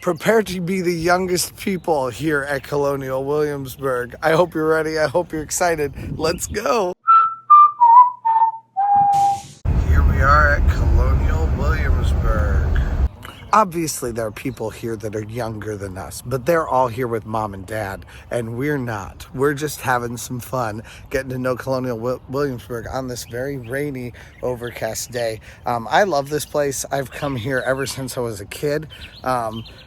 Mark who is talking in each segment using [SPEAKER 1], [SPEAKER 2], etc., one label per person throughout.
[SPEAKER 1] Prepare to be the youngest people here at Colonial Williamsburg. I hope you're ready. I hope you're excited. Let's go. Here we are at Colonial Williamsburg. Obviously, there are people here that are younger than us, but they're all here with mom and dad, and we're not. We're just having some fun, getting to know Colonial Williamsburg on this very rainy, overcast day. I love this place. I've come here ever since I was a kid,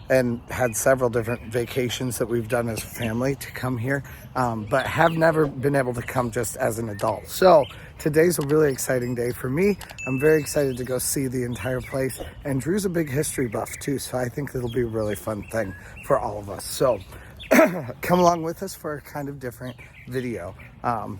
[SPEAKER 1] and had several different vacations that we've done as a family to come here, but have never been able to come just as an adult. So today's a really exciting day for me. I'm very excited to go see the entire place, and Drew's a big history buff too, so I think it'll be a really fun thing for all of us. So come along with us for a kind of different video.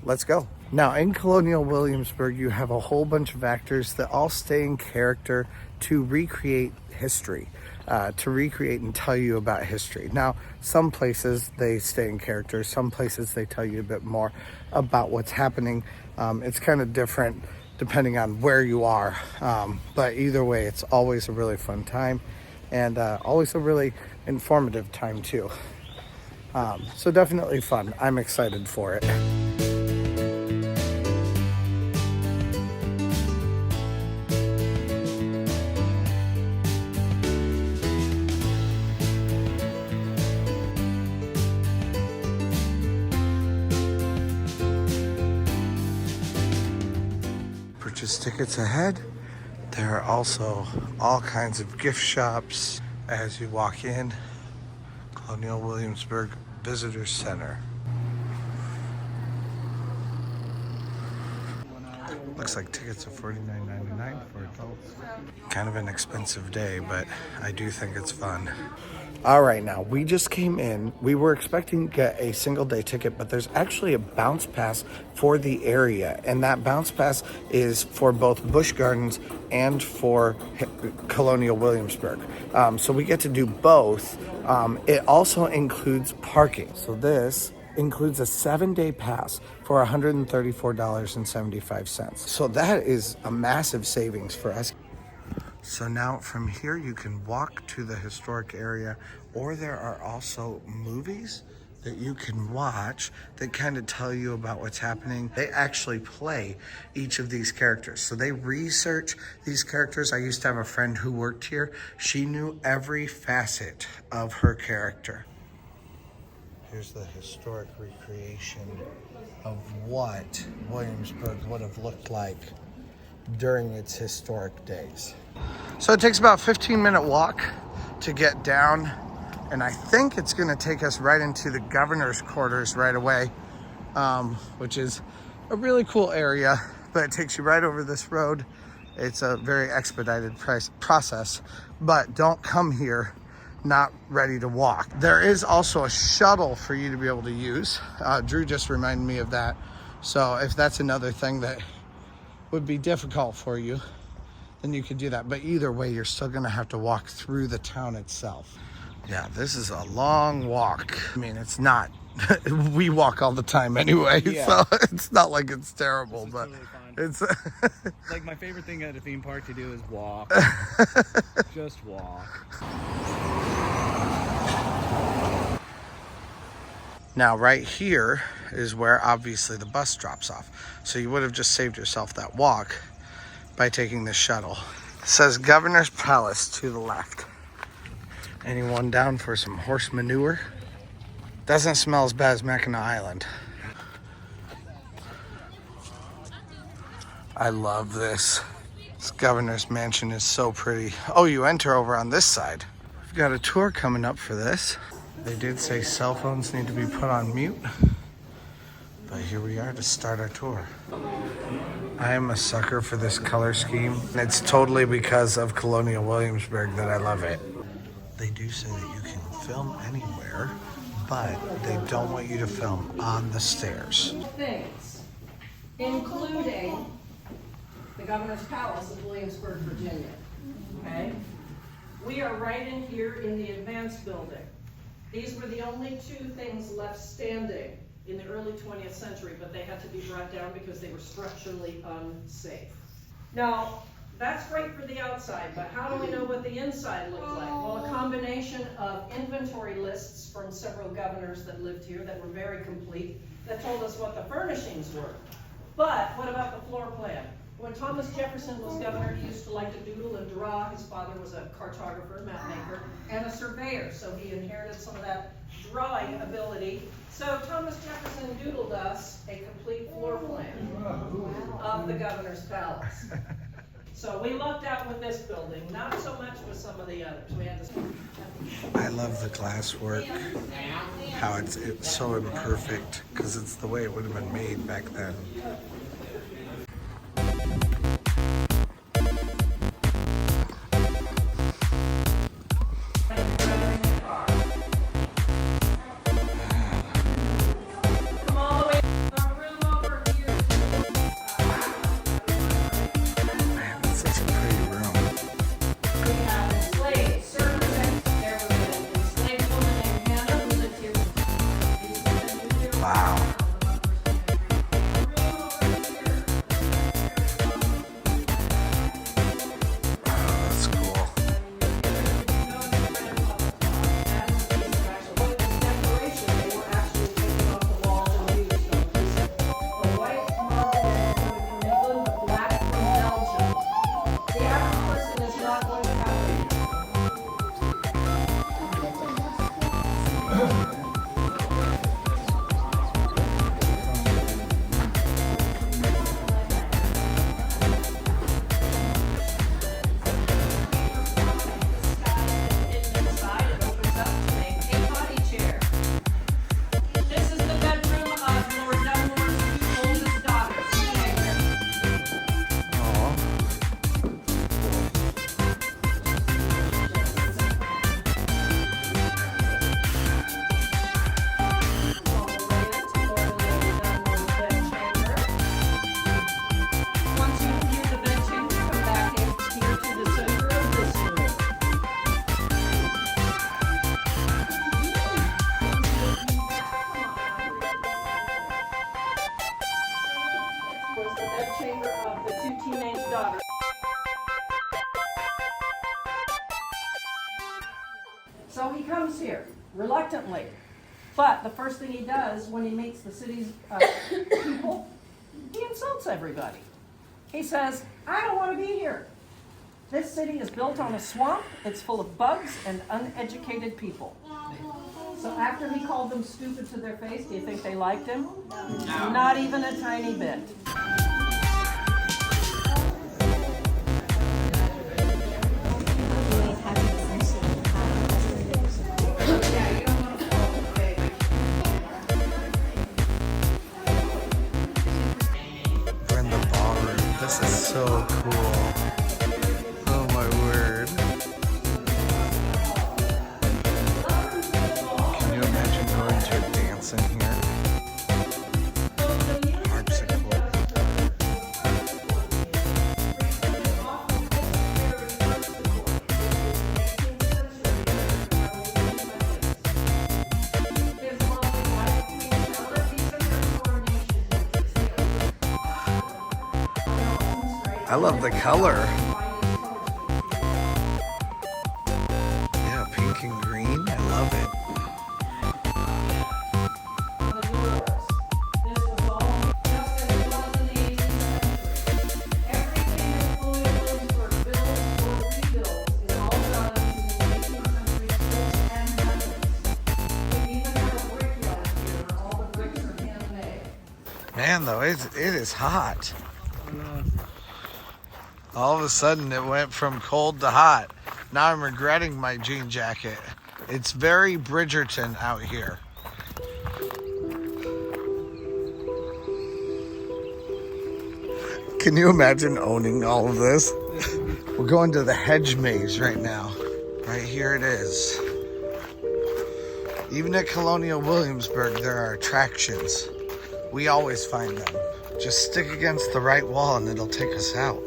[SPEAKER 1] Let's go. Now, in Colonial Williamsburg, you have a whole bunch of actors that all stay in character to recreate history, to recreate and tell you about history. Now, some places they stay in character, some places they tell you a bit more about what's happening. It's kind of different depending on where you are, but either way, it's always a really fun time, and always a really informative time too. So definitely fun. I'm excited for it. Purchase tickets ahead. There are also all kinds of gift shops as you walk in. Colonial Williamsburg Visitor Center. Looks like tickets are $49.99 for adults. Kind of an expensive day, but I do think it's fun. All right, now we just came in. We were expecting to get a single day ticket, but there's actually a bounce pass for the area, and that bounce pass is for both Busch Gardens and for Colonial Williamsburg. So we get to do both. It also includes parking. So this includes a 7-day pass for $134.75. So that is a massive savings for us. So now from here you can walk to the historic area, or there are also movies that you can watch that kind of tell you about what's happening. They actually play each of these characters. So they research these characters. I used to have a friend who worked here. She knew every facet of her character. Here's the historic recreation of what Williamsburg would have looked like during its historic days. So it takes about a 15-minute walk to get down, and I think it's going to take us right into the governor's quarters right away, which is a really cool area, but it takes you right over this road. It's a very expedited process, but don't come here not ready to walk. There is also a shuttle for you to be able to use. Drew just reminded me of that. So if that's another thing that would be difficult for you, then you could do that. But either way, you're still gonna have to walk through the town itself. Yeah, this is a long walk. I mean, it's not, we walk all the time anyway, so it's not like it's terrible, but totally it's
[SPEAKER 2] like my favorite thing at a theme park to do is walk. Just walk.
[SPEAKER 1] Now right here is where obviously the bus drops off. So you would have just saved yourself that walk by taking this shuttle. It says Governor's Palace to the left. Anyone down for some horse manure? Doesn't smell as bad as Mackinac Island. I love this. This governor's mansion is so pretty. Oh, you enter over on this side. We've got a tour coming up for this. They did say cell phones need to be put on mute, but here we are to start our tour. I am a sucker for this color scheme, and it's totally because of Colonial Williamsburg that I love it. They do say that you can film anywhere, but they don't want you to film on the stairs.
[SPEAKER 3] Things, including the Governor's Palace of Williamsburg, Virginia. Okay? We are right in here in the advanced building. These were the only two things left standing in the early 20th century, but they had to be brought down because they were structurally unsafe. Now, That's great for the outside, but how do we know what the inside looked like? Well, a combination of inventory lists from several governors that lived here that were very complete, that told us what the furnishings were. But what about the floor plan? When Thomas Jefferson was governor, he used to like to doodle and draw. His father was a cartographer, map maker, and a surveyor, so he inherited some of that drawing ability. So Thomas Jefferson doodled us a complete floor plan of the governor's palace. So we lucked out with this building, not so much with some of the others. We had to.
[SPEAKER 1] I love the glass work, how it's so imperfect, because it's the way it would have been made back then. Wow. Oh, that's cool.
[SPEAKER 3] Chamber of the two teenage daughters. So he comes here, reluctantly. But the first thing he does when he meets the city's people, he insults everybody. He says, I don't want to be here. This city is built on a swamp, it's full of bugs and uneducated people. So after he called them stupid to their face, do you think they liked him? No. Not even a tiny bit.
[SPEAKER 1] We're in the ballroom. This is so cool. Oh my word. Can you imagine going to a dance in here? Harpsichord. I love the color. Yeah, pink and green. I love it. Man, though, it is hot. All of a sudden, it went from cold to hot. Now I'm regretting my jean jacket. It's very Bridgerton out here. Can you imagine owning all of this? We're going to the hedge maze right now. Right here it is. Even at Colonial Williamsburg, there are attractions. We always find them. Just stick against the right wall and it'll take us out.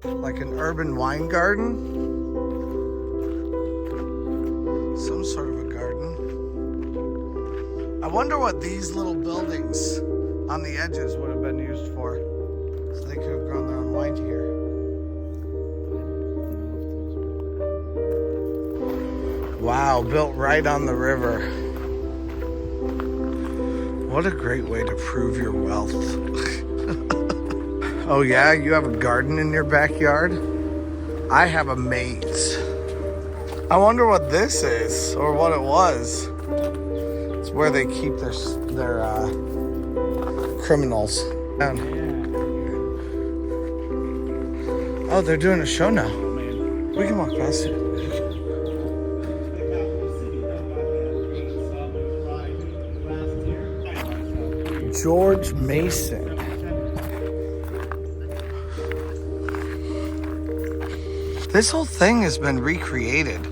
[SPEAKER 1] Like an urban wine garden. Some sort of a garden. I wonder what these little buildings on the edges would have been used for. So they could have grown their own wine here. Wow, built right on the river. What a great way to prove your wealth. Oh yeah, you have a garden in your backyard? I have a maze. I wonder what this is, or what it was. It's where they keep their criminals. Oh, they're doing a show now. We can walk past it. George Mason. This whole thing has been recreated.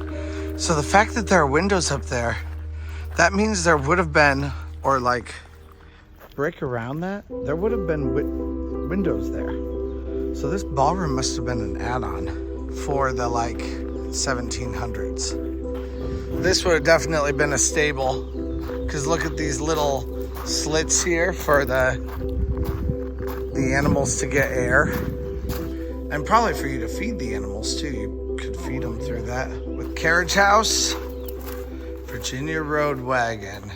[SPEAKER 1] So the fact that there are windows up there, that means there would have been, or like brick around that, there would have been windows there. So this ballroom must have been an add-on for the like 1700s. This would have definitely been a stable, because look at these little slits here for the animals to get air, and probably for you to feed the animals too. You could feed them through that. With carriage house, Virginia road wagon.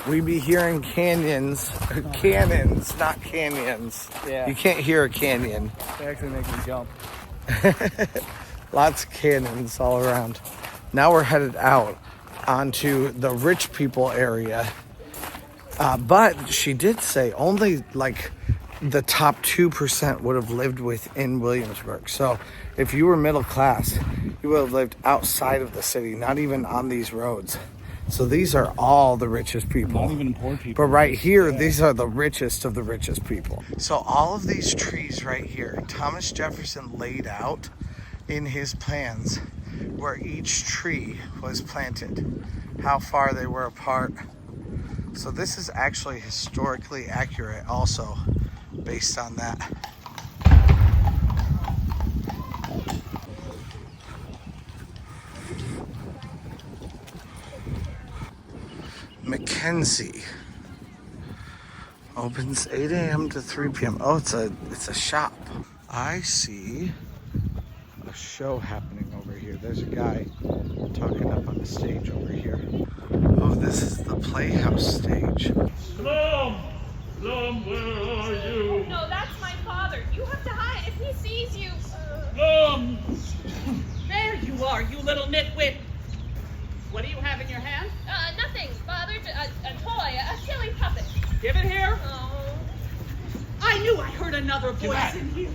[SPEAKER 1] We be hearing canyons, cannons, not canyons.
[SPEAKER 2] Yeah.
[SPEAKER 1] You can't hear a canyon.
[SPEAKER 2] They actually make me jump.
[SPEAKER 1] Lots of cannons all around. Now we're headed out onto the rich people area. But she did say only like the top 2% would have lived within Williamsburg. So if you were middle class, you would have lived outside of the city, not even on these roads. So these are all the richest people.
[SPEAKER 2] Not even poor people.
[SPEAKER 1] But right here, these are the richest of the richest people. So all of these trees right here, Thomas Jefferson laid out in his plans where each tree was planted, how far they were apart. So this is actually historically accurate also based on that. Mackenzie opens 8 a.m. to 3 p.m. Oh, it's a shop. I see a show happening over here. There's a guy talking up on the stage over here. Oh, this is the Playhouse stage.
[SPEAKER 4] Slum! Slum, where are you?
[SPEAKER 5] No, that's my father. You have to hide if he sees you.
[SPEAKER 4] Slum!
[SPEAKER 6] There you are, you little nitwit. What do you have in your hand?
[SPEAKER 5] Nothing, father. A toy, a silly puppet.
[SPEAKER 6] Give it here.
[SPEAKER 5] Oh.
[SPEAKER 6] I knew I heard another voice in here.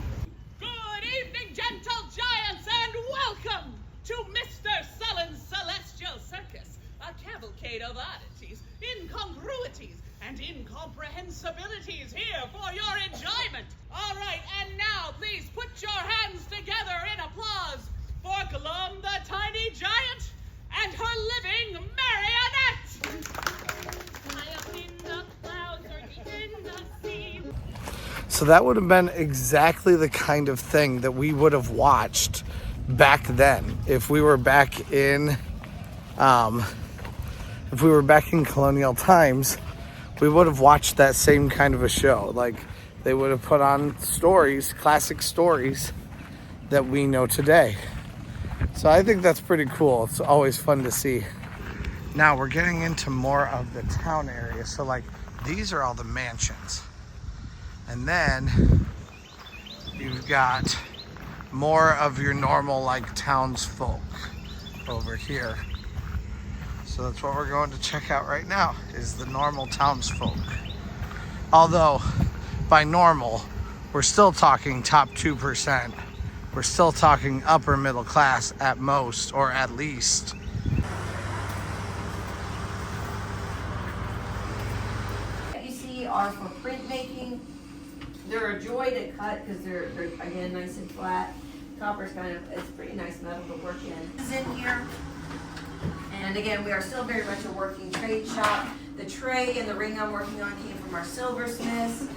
[SPEAKER 7] Good evening, gentle giants, and welcome to Mr. Sullen's Celestial Circus, a cavalcade of oddities, incongruities, and incomprehensibilities here for your enjoyment. All right, and now please put your hands together in applause for Glum the Tiny Giant and her living marionette.
[SPEAKER 5] High up in the clouds or deep in the sea.
[SPEAKER 1] So that would have been exactly the kind of thing that we would have watched back then if we were back in colonial times. We would have watched that same kind of a show. Like they would have put on stories, classic stories that we know today. So I think that's pretty cool. It's always fun to see. Now we're getting into more of the town area. So like these are all the mansions. And then you've got more of your normal like townsfolk over here. So that's what we're going to check out right now, is the normal townsfolk. Although by normal, we're still talking top 2%. We're still talking upper middle class at most, or at least.
[SPEAKER 8] You see are for printmaking. They're a joy to cut because they're again nice and flat. Copper's it's pretty nice metal to work in. This is in here. And again, we are still very much a working trade shop. The tray and the ring I'm working on came from our silversmiths.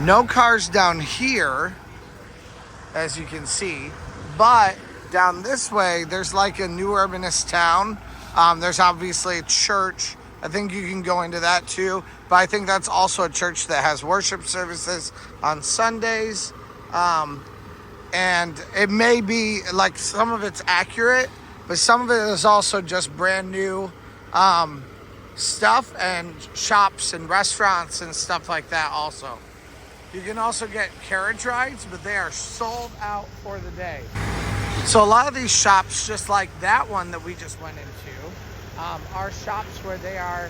[SPEAKER 1] No cars down here. as you can see. But down this way, there's like a new urbanist town. There's obviously a church. I think you can go into that too. But I think that's also a church that has worship services on Sundays. And it may be like some of it's accurate, but some of it is also just brand new stuff and shops and restaurants and stuff like that also. You can also get carriage rides, but they are sold out for the day. So a lot of these shops, just like that one that we just went into, are shops where they are,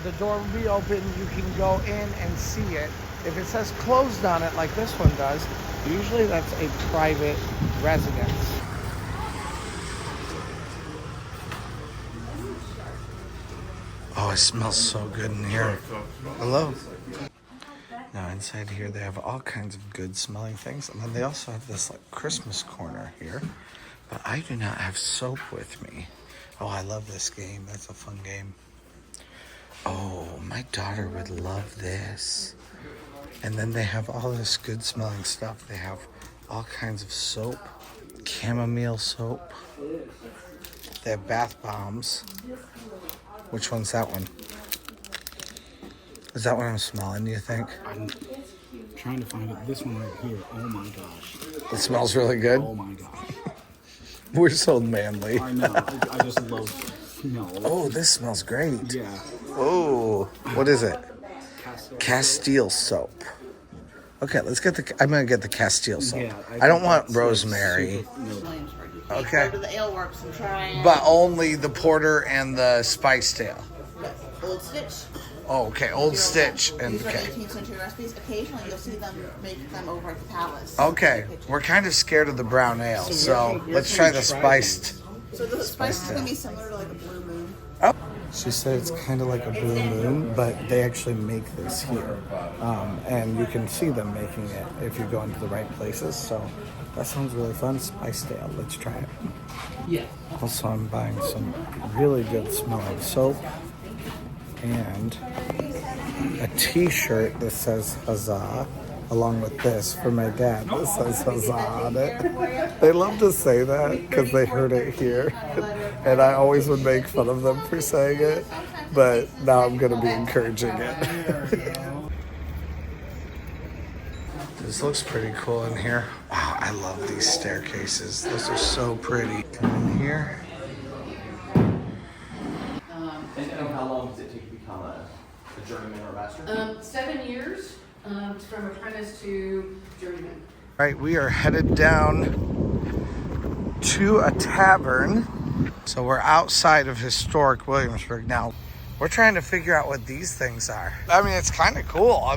[SPEAKER 1] the door will be open, you can go in and see it. If it says closed on it, like this one does, usually that's a private residence. Oh, it smells so good in here. Hello. Now inside here they have all kinds of good smelling things, and then they also have this like Christmas corner here. But I do not have soap with me. Oh, I love this game. That's a fun game. Oh, my daughter would love this. And then they have all this good smelling stuff. They have all kinds of soap, chamomile soap. They have bath bombs. Which one's that one? Is that what I'm smelling, do you think?
[SPEAKER 2] I'm trying to find it. This one right here. Oh my gosh.
[SPEAKER 1] It smells really good?
[SPEAKER 2] Oh my gosh.
[SPEAKER 1] We're so manly.
[SPEAKER 2] I know. I just love smell.
[SPEAKER 1] Oh, this smells great.
[SPEAKER 2] Yeah.
[SPEAKER 1] Oh, what is it? Castile soap. Okay, let's get the, I'm gonna get the Castile soap.
[SPEAKER 2] Yeah,
[SPEAKER 1] I don't want rosemary.
[SPEAKER 8] Williamsburg. You
[SPEAKER 1] Okay.
[SPEAKER 8] can go to the ale works and try it.
[SPEAKER 1] But only the porter and the spiced ale.
[SPEAKER 8] Old Stitch.
[SPEAKER 1] Oh, okay, Old Stitch. And
[SPEAKER 8] These are
[SPEAKER 1] okay.
[SPEAKER 8] 18th century recipes. Occasionally you'll see them make them over at the palace.
[SPEAKER 1] Okay, we're kind of scared of the brown ale, so let's try the spiced.
[SPEAKER 8] So the spice is going to be similar to like a blue moon.
[SPEAKER 1] Oh. She said it's kind of like a blue moon, but they actually make this here. And you can see them making it if you go into the right places. So that sounds really fun. Spiced ale, let's try it.
[SPEAKER 2] Yeah.
[SPEAKER 1] Also, I'm buying some really good smelling soap and a t-shirt that says Huzzah, along with this for my dad that says Huzzah on it. They love to say that because they heard it here. And I always would make fun of them for saying it, but now I'm going to be encouraging it. This looks pretty cool in here. Wow, I love these staircases. Those are so pretty. Come in here.
[SPEAKER 9] And how long does it take to become a journeyman or a master?
[SPEAKER 3] 7 years, from apprentice to journeyman.
[SPEAKER 1] All right, we are headed down to a tavern. So we're outside of Historic Williamsburg now. We're trying to figure out what these things are. I mean, it's kind of cool.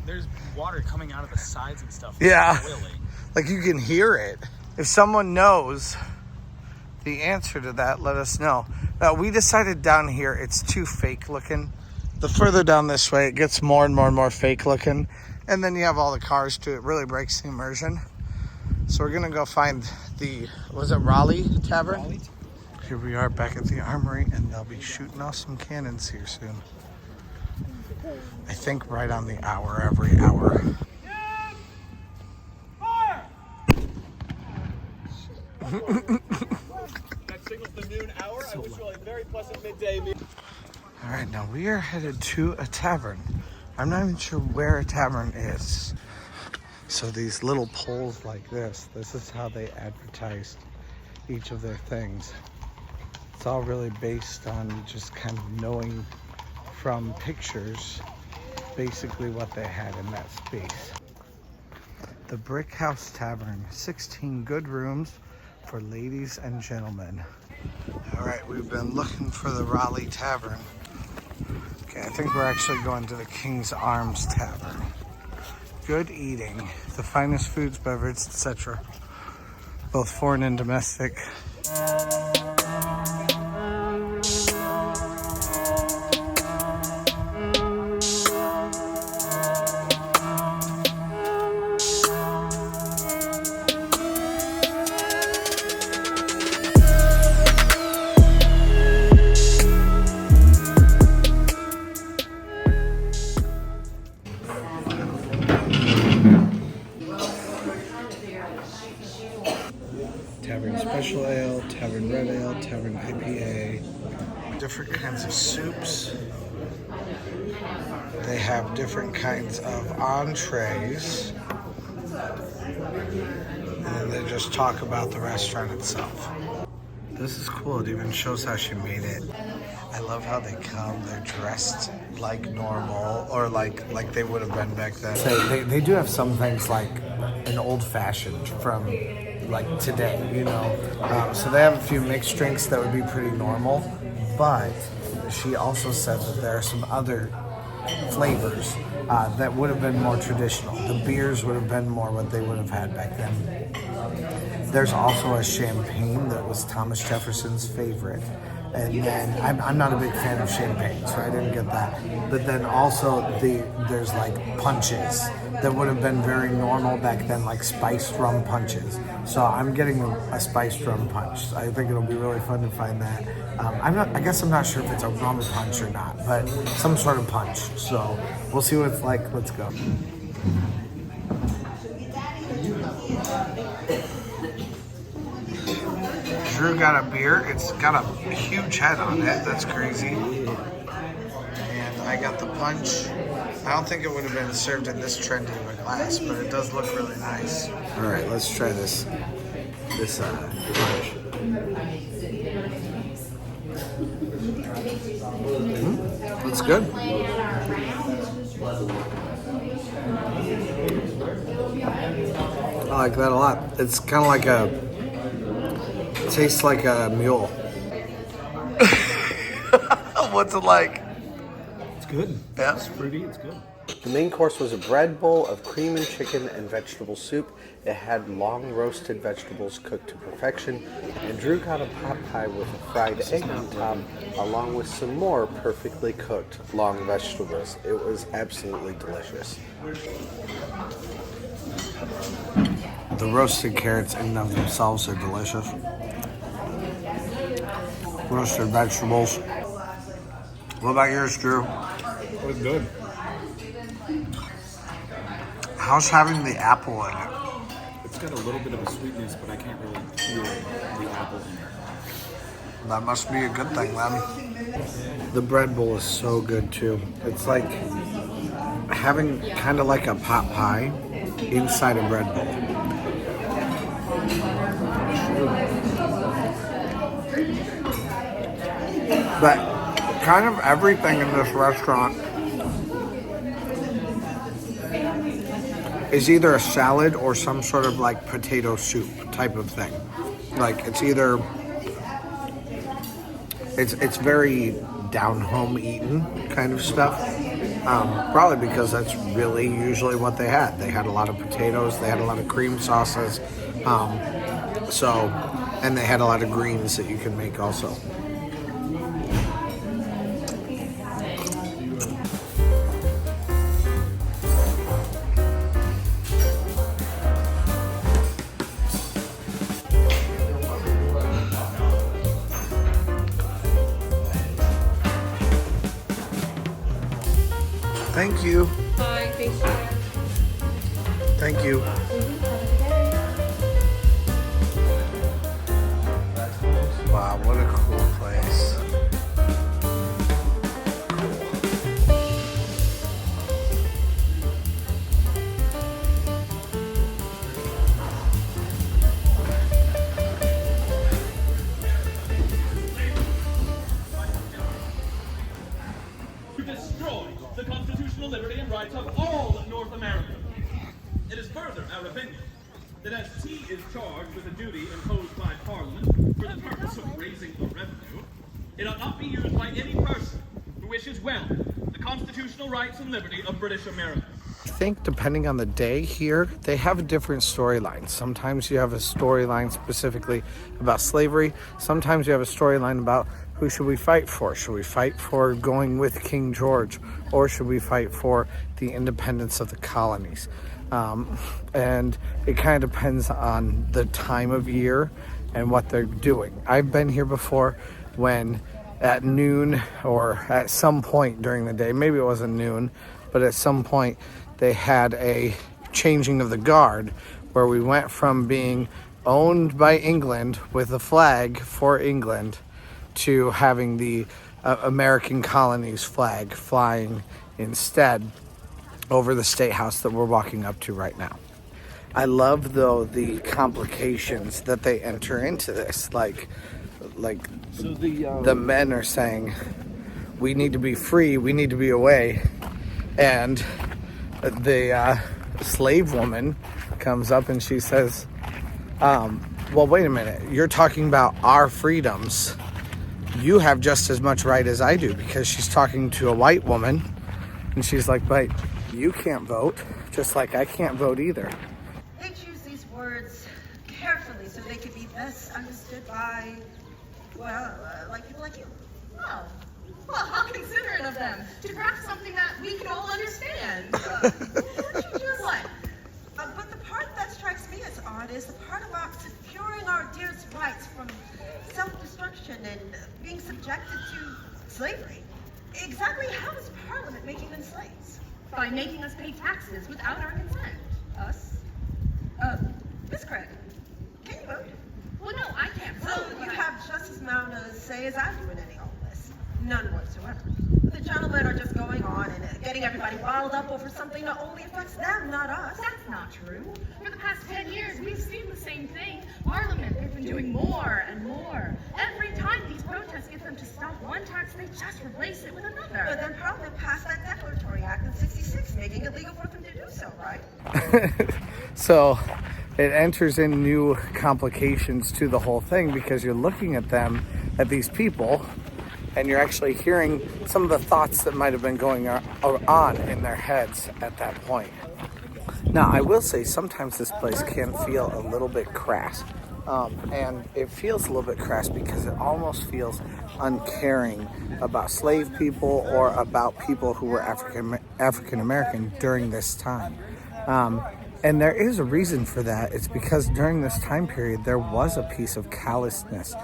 [SPEAKER 2] There's water coming out of the sides and stuff.
[SPEAKER 1] Yeah.
[SPEAKER 2] Boiling.
[SPEAKER 1] Like you can hear it. If someone knows the answer to that, let us know. Now, we decided down here it's too fake looking. The further down this way, it gets more and more and more fake looking. And then you have all the cars too. It really breaks the immersion. So we're gonna go find the, was it Raleigh Tavern?
[SPEAKER 2] Raleigh?
[SPEAKER 1] Here we are back at the armory, and they'll be shooting off some cannons here soon. I think right on the hour, every hour.
[SPEAKER 9] That signals the noon hour. I wish you all a very pleasant midday meal.
[SPEAKER 1] All right, now we are headed to a tavern. I'm not even sure where a tavern is. So these little poles like this is how they advertised each of their things. It's all really based on just kind of knowing from pictures basically what they had in that space. The Brick House Tavern, 16 good rooms for ladies and gentlemen. All right, we've been looking for the Raleigh Tavern. Okay, I think we're actually going to the King's Arms Tavern. Good eating, the finest foods, beverages, etc. Both foreign and domestic. Tavern Special Ale, Tavern Red Ale, Tavern IPA. Different kinds of soups. They have different kinds of entrees. And then they just talk about the restaurant itself. This is cool. It even shows how she made it. I love how they come. They're dressed like normal, or like they would have been back then. So they do have some things like an old-fashioned from like today, you know. So they have a few mixed drinks that would be pretty normal, but she also said that there are some other flavors that would have been more traditional. The beers would have been more what they would have had back then. There's also a champagne that was Thomas Jefferson's favorite. And then I'm not a big fan of champagne, so I didn't get that. But then also there's like punches that would have been very normal back then, like spiced rum punches. So I'm getting a spiced rum punch. I think it'll be really fun to find that. I guess I'm not sure if it's a rum punch or not, but some sort of punch. So we'll see what it's like. Let's go. Drew got a beer. It's got a huge head on it. That's crazy. And I got the punch. I don't think it would have been served in this trendy of a glass, but it does look really nice. All right, let's try this punch. That's good. I like that a lot. It's kind of like tastes like a mule. What's it like?
[SPEAKER 2] It's good.
[SPEAKER 1] Yeah.
[SPEAKER 2] It's fruity. It's good.
[SPEAKER 1] The main course was a bread bowl of cream and chicken and vegetable soup. It had long roasted vegetables cooked to perfection, and Drew got a pot pie with a fried egg on top, along with some more perfectly cooked long vegetables. It was absolutely delicious. The roasted carrots in and of themselves are delicious. Roasted vegetables. What about yours, Drew?
[SPEAKER 2] It was good.
[SPEAKER 1] How's having the apple in it?
[SPEAKER 2] It's got a little bit of a sweetness, but I can't really feel the apple in it.
[SPEAKER 1] That must be a good thing then. The bread bowl is so good too. It's like having kind of like a pot pie inside a bread bowl. But kind of everything in this restaurant is either a salad or some sort of like potato soup type of thing. Like it's either it's very down home eaten kind of stuff. Probably because that's really usually what they had. They had a lot of potatoes, they had a lot of cream sauces, and they had a lot of greens that you can make also. Thank you.
[SPEAKER 5] Hi, thank you.
[SPEAKER 1] Thank you. Wow, what a cool place.
[SPEAKER 4] To destroy the constitutional liberty and rights of all North America. It is further our opinion that as T is charged with a duty imposed by Parliament for the purpose of raising the revenue, it ought not be used by any person who wishes well the constitutional rights and liberty of British America.
[SPEAKER 1] I think depending on the day here, they have different storylines. Sometimes you have a storyline specifically about slavery. Sometimes you have a storyline about who should we fight for? Should we fight for going with King George? Or should we fight for the independence of the colonies? And it kind of depends on the time of year and what they're doing. I've been here before when at noon or at some point during the day, maybe it wasn't noon, but at some point they had a changing of the guard where we went from being owned by England with a flag for England to having the American colonies flag flying instead over the State House that we're walking up to right now. I love, though, the complications that they enter into this. Like the men are saying, we need to be free, we need to be away. And the slave woman comes up and she says, well, wait a minute, you're talking about our freedoms. You have just as much right as I do, because she's talking to a white woman. And she's like, but you can't vote, just like I can't vote either.
[SPEAKER 10] They choose these words carefully so they could be best understood by, well, like people like you.
[SPEAKER 7] Oh, well, how considerate of them to craft something that we can all understand.
[SPEAKER 10] What? But the part that strikes me as odd is the part about securing our dearest rights from self-destruction and being subjected to slavery. Exactly how is Parliament making them slaves?
[SPEAKER 7] By making us pay taxes without our consent.
[SPEAKER 10] Us? Miss Craig, can you vote?
[SPEAKER 7] Well, no, I can't
[SPEAKER 10] So
[SPEAKER 7] vote.
[SPEAKER 10] you have just as amount to say as I do in any of this. None whatsoever. The gentlemen are just going on and getting everybody riled up over something that only affects them, not us.
[SPEAKER 7] That's not true. For the past 10 years, we've seen the same thing. Parliament, they've been doing more and more. Every time these protests get them to stop one tax, they just replace it with another.
[SPEAKER 10] But then Parliament passed that declaratory act in '66, making it legal for them to do so, right?
[SPEAKER 1] So it enters in new complications to the whole thing, because you're looking at them, at these people, and you're actually hearing some of the thoughts that might have been going on in their heads at that point. Now, I will say sometimes this place can feel a little bit crass. And it feels a little bit crass because it almost feels uncaring about slave people or about people who were African American during this time. And there is a reason for that. It's because during this time period, there was a piece of callousness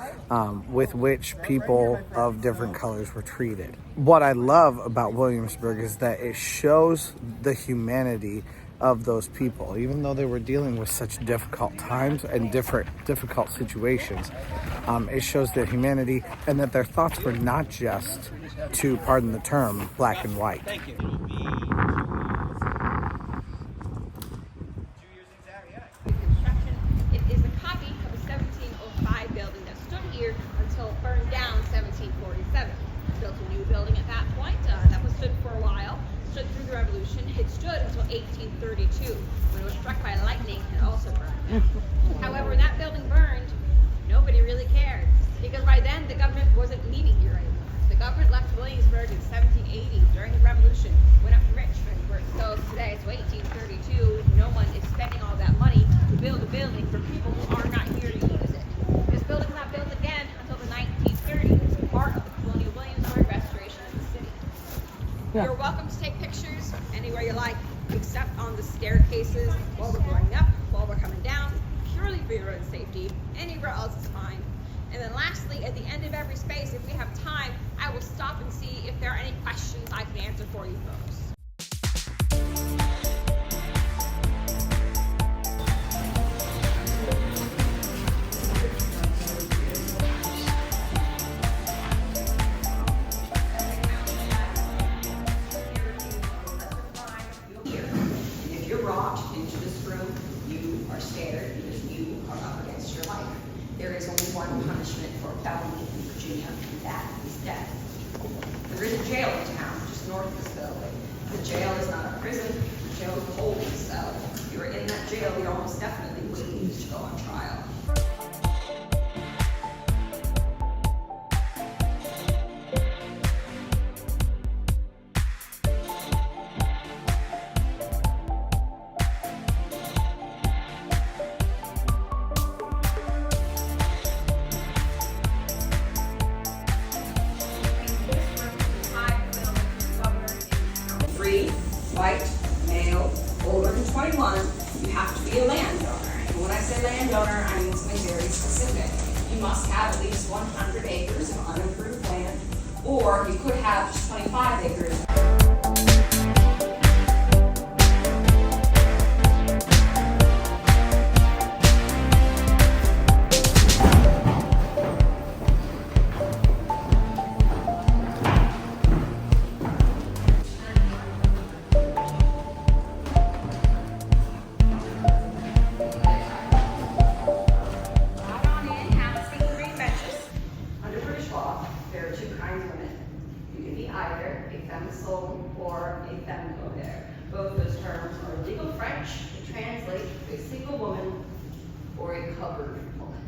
[SPEAKER 1] with which people of different colors were treated. What I love about Williamsburg is that it shows the humanity of those people, even though they were dealing with such difficult times and difficult situations. It shows their humanity and that their thoughts were not just, to pardon the term, black and white.
[SPEAKER 11] It is a copy of a 1705 building that stood here until it burned down in 1747. Built a new building at that point that was stood for a while, stood through the Revolution. It stood until 1832 when it was struck by lightning and also burned down. However, when that building burned, nobody really cared, because by then the government wasn't needing here anymore. The government left Williamsburg in 1780 during the Revolution, went up to Richmond where it still is today. So 1832, no one is spending all that money to build a building for people who are not here to use it. This building's not built again until the 1930s, part of the Colonial Williamsburg restoration of the city. You're welcome to take pictures anywhere you like, except on the staircases while we're going up, while we're coming down, purely for your own safety. Anywhere else is fine. And then lastly, at the end of every space, if we have time, I will stop and see if there are any questions I can answer for you folks.
[SPEAKER 12] If you're brought into this room, you are scared because you are up against your life. There is only one punishment for felony in Virginia, and that is death. There is a jail in town, just north of this building. The jail is not a prison, the jail is a holding cell. If you're in that jail, you're almost definitely waiting to go on trial. Free, white, male, older than 21, you have to be a landowner. And when I say landowner, I mean something very specific. You must have at least 100 acres of unimproved land, or you could have just 25 acres. pardon, a femme there. Both those terms are legal French to translate to a single woman or a covered woman.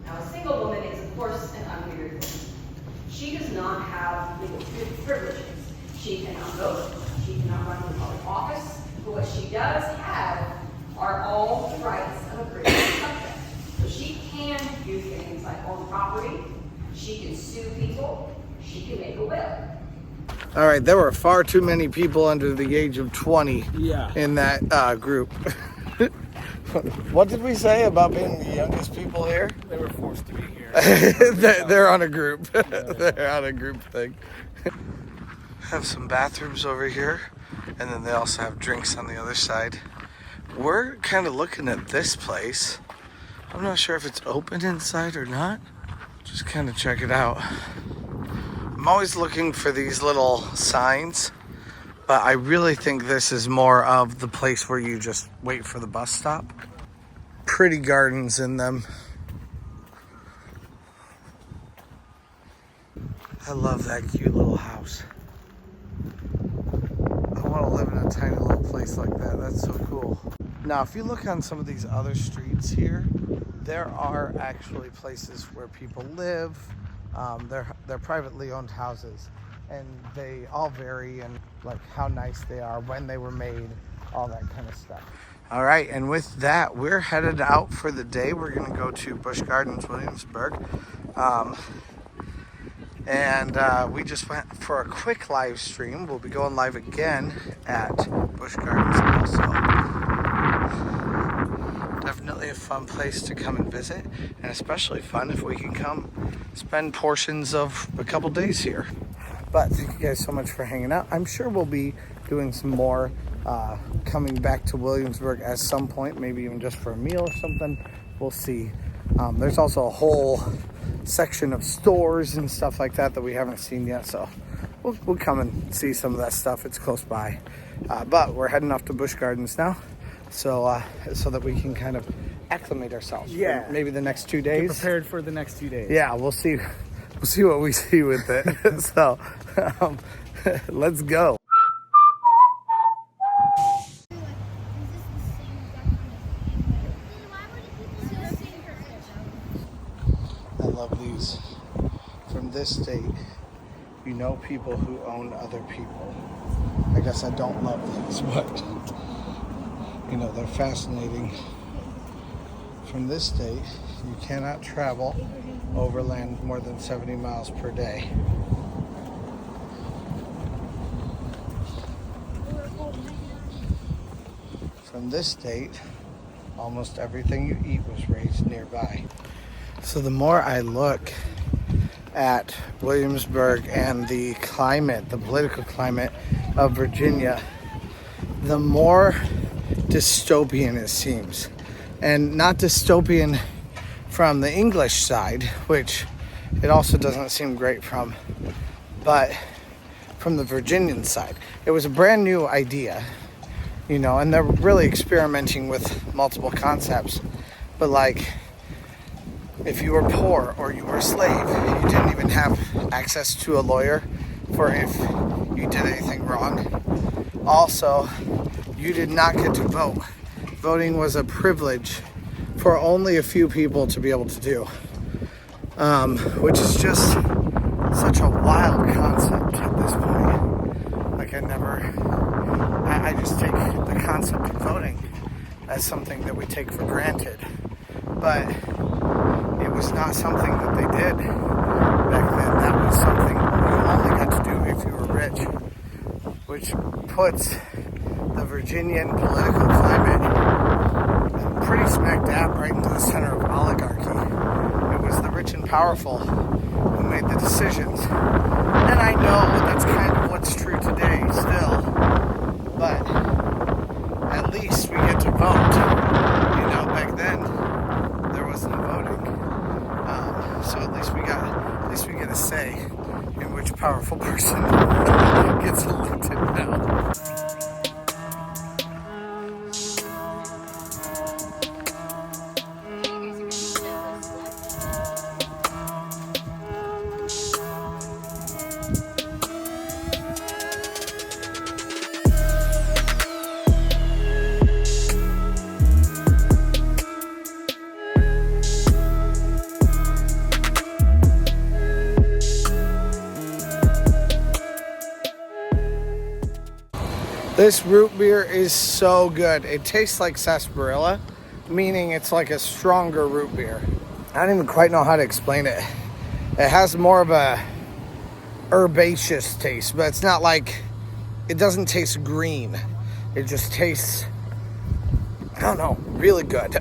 [SPEAKER 12] Now, a single woman is, of course, an unmarried woman. She does not have legal privileges. She cannot vote. She cannot run for public office. But what she does have are all the rights of a British subject. So she can do things like own property. She can sue people. She can make a will.
[SPEAKER 1] All right, there were far too many people under the age of 20 in that group. What did we say about being the youngest people here?
[SPEAKER 2] They were forced to be here.
[SPEAKER 1] They're on a group. They're on a group thing. Have some bathrooms over here, and then they also have drinks on the other side. We're kind of looking at this place. I'm not sure if it's open inside or not. Just kind of check it out. I'm always looking for these little signs, but I really think this is more of the place where you just wait for the bus stop. Pretty gardens in them. I love that cute little house. I want to live in a tiny little place like that. That's so cool. Now, if you look on some of these other streets here, there are actually places where people live. They're privately owned houses, and they all vary in like how nice they are, when they were made, all that kind of stuff. All right, and with that, we're headed out for the day. We're going to go to Busch Gardens, Williamsburg. We just went for a quick live stream. We'll be going live again at Busch Gardens also. Definitely a fun place to come and visit, and especially fun if we can come spend portions of a couple days here. But thank you guys so much for hanging out. I'm sure we'll be doing some more coming back to Williamsburg at some point, maybe even just for a meal or something. We'll see. There's also a whole section of stores and stuff like that that we haven't seen yet, so we'll come and see some of that stuff. It's close by. But we're heading off to Busch Gardens now, so that we can kind of acclimate ourselves for maybe the next 2 days.
[SPEAKER 2] Get prepared for the next 2 days.
[SPEAKER 1] Yeah, we'll see what we see with it. So let's go. I love these. From this state, you know people who own other people. I guess I don't love these, but you know, they're fascinating. From this state, you cannot travel overland more than 70 miles per day. From this state, almost everything you eat was raised nearby. So the more I look at Williamsburg and the climate, the political climate of Virginia, the more dystopian it seems. And not dystopian from the English side, which it also doesn't seem great from, but from the Virginian side. It was a brand new idea, you know, and they're really experimenting with multiple concepts. But like, if you were poor or you were a slave, you didn't even have access to a lawyer for if you did anything wrong. Also, you did not get to vote. Voting was a privilege for only a few people to be able to do, which is just such a wild concept at this point. Like I just take the concept of voting as something that we take for granted, but it was not something that they did back then. That was something you only got to do if you were rich, which puts the Virginian political climate pretty smack dab right into the center of oligarchy. It was the rich and powerful who made the decisions. And I know that's kind of what's true today still, but at least we get to vote. You know, back then there wasn't voting, so at least we get a say in which powerful person gets elected now. This root beer is so good. It tastes like sarsaparilla, meaning it's like a stronger root beer. I don't even quite know how to explain it. It has more of a herbaceous taste, but it's not like, it doesn't taste green. It just tastes, I don't know, really good.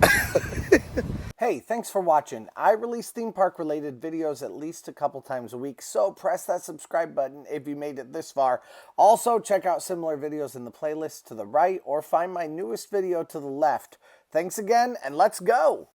[SPEAKER 1] Hey, thanks for watching. I release theme park related videos at least a couple times a week, so press that subscribe button if you made it this far. Also, check out similar videos in the playlist to the right or find my newest video to the left. Thanks again, and let's go!